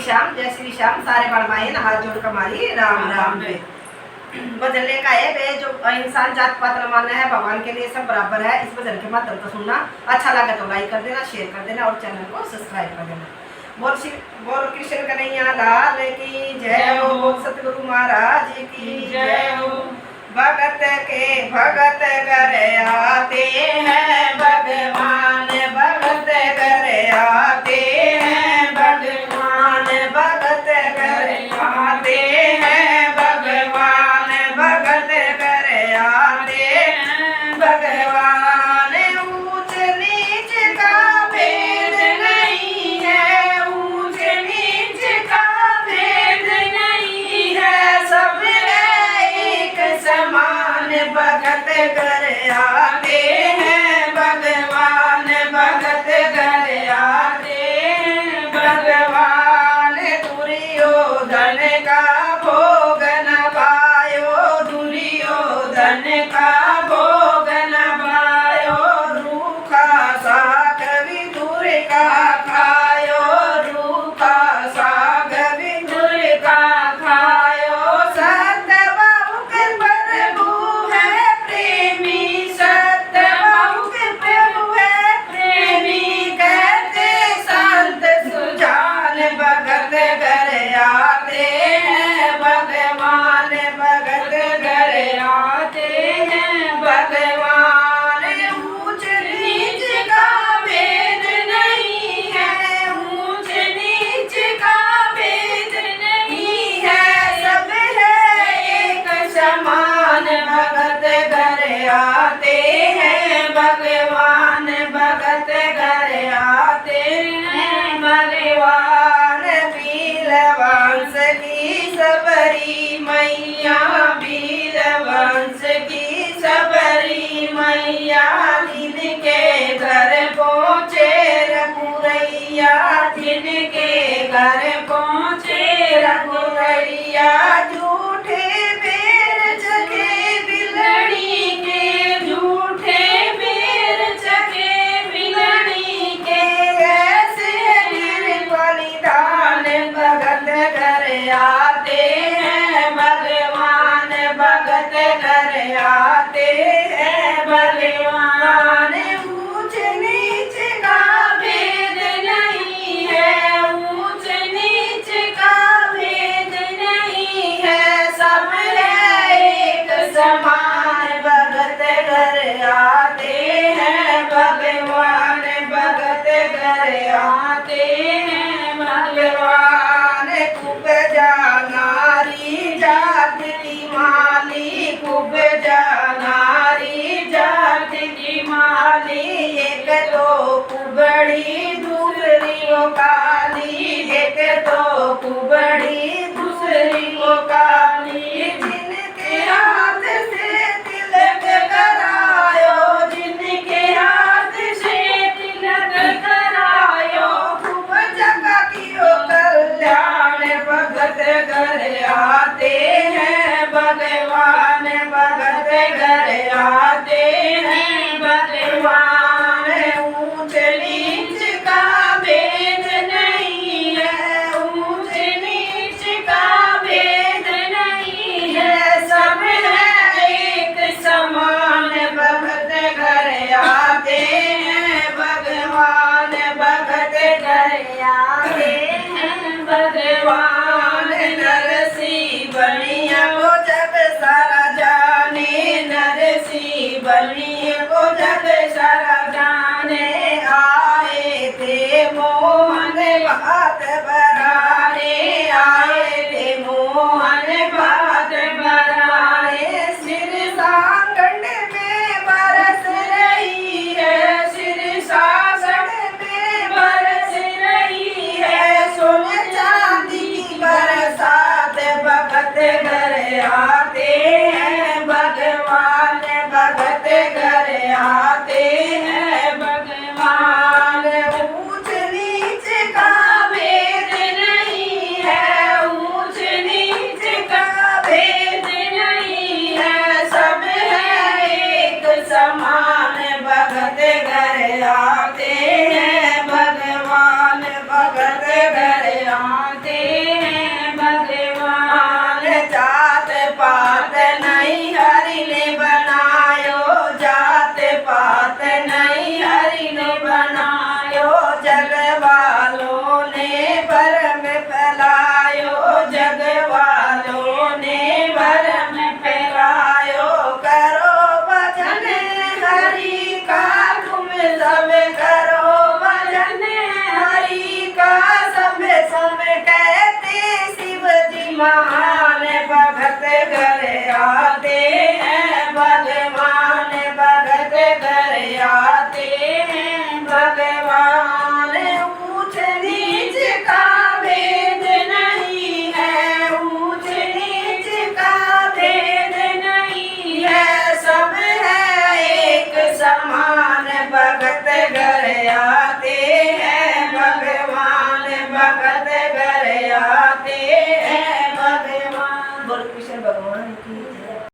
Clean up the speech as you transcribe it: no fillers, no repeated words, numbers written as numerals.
श्याम जय श्री श्याम सारे बड़माए न हाथ जोड़ कमारी राम राम रे। बदलने का है वे जो इंसान जात पात न मानना है, भगवान के लिए सब बराबर है। इस भजन के माध्यम तो सुनना अच्छा लगा तो लाइक कर देना, शेयर कर देना और चैनल को सब्सक्राइब कर देना। बोल कृष्ण कन्हैया लाल की जय हो, बोल सतगुरु महाराज की जय हो। भगत के भगत कर आते हैं भगवान, भगत कर आते हैं भगवान, भगत कर आते हैं भगवान, भगत कर आते हैं भगवान। ऊंच नीच का भेद नहीं है, ऊंच नीच का भेद नहीं है, सब एक समान भगत कर आते हैं भगवान, भगत कर आते हैं भगवान। दुर्योधन का भोग न पायो, दुर्योधन का भोग न पायो, रूखा साग विदुर का खायो, रूखा साग विदुर का खायो। सत्यबाहु के प्रभु है प्रेमी, सत्यबाहु के प्रभु है प्रेमी, कहते संत सुजान भगत कर आते हैं भगवान, भगत कर आते हैं भगवान। ऊंच नीच का भेद नहीं है, ऊंच नीच का भेद नहीं है, सब है एक समान भगत कर आते हैं भगवान, भगत कर आते हैं भगवान। बीलवंश की सबरी मैया, बीलवंश की सबरी मैया, जिनके घर पहुँचे रघुरैया, जिनके घर पहुँचे रघुरैया। झूठे बेर चखे बिलड़ी के, झूठे बेर चखे बिलड़ी के, ऐसे बलिदान भगत कर आते हैं भगवान, भगत कर आते हैं भगवान। ऊंच नीच का भेद नहीं है, ऊंच नीच का भेद नहीं है, सब है एक समान भगत कर आते हैं भगवान, भगत कर आते हैं भगवान। खूब नारी जात की माली, खूब नारी जात की माली, एक तो कुबड़ी दूसरी वो काली, एक तो कुबड़ी दूसरी वो काली। जिनके हाथ से तिलक करायो, जिनके हाथ से तिलक करायो, खूब जगह कियो कल्याण भगत कर आते हैं भगवान, भगत कर आते हैं भगवान। ऊंच नीच का भेद नहीं है, ऊंच नीच का भेद नहीं है, सब है एक समान भगत कर आते हैं भगवान, भगत कर आते हैं भगवान। नरसी बनिया को जग सारा जाने, नरसी बनिया को जग सारा जाने, आए थे मोहन बात बराने, आए थे मोहन बात बराने। सिर सांगण में बरस रही है, सिर सांगण में बरस रही है, सोने चांदी की बरसात भगत घर आते हैं भगवान, भगत घर आते हैं भगवान। ऊंच नीच का भेद आते हैं भगवान। बोल कृष्ण भगवान की जय।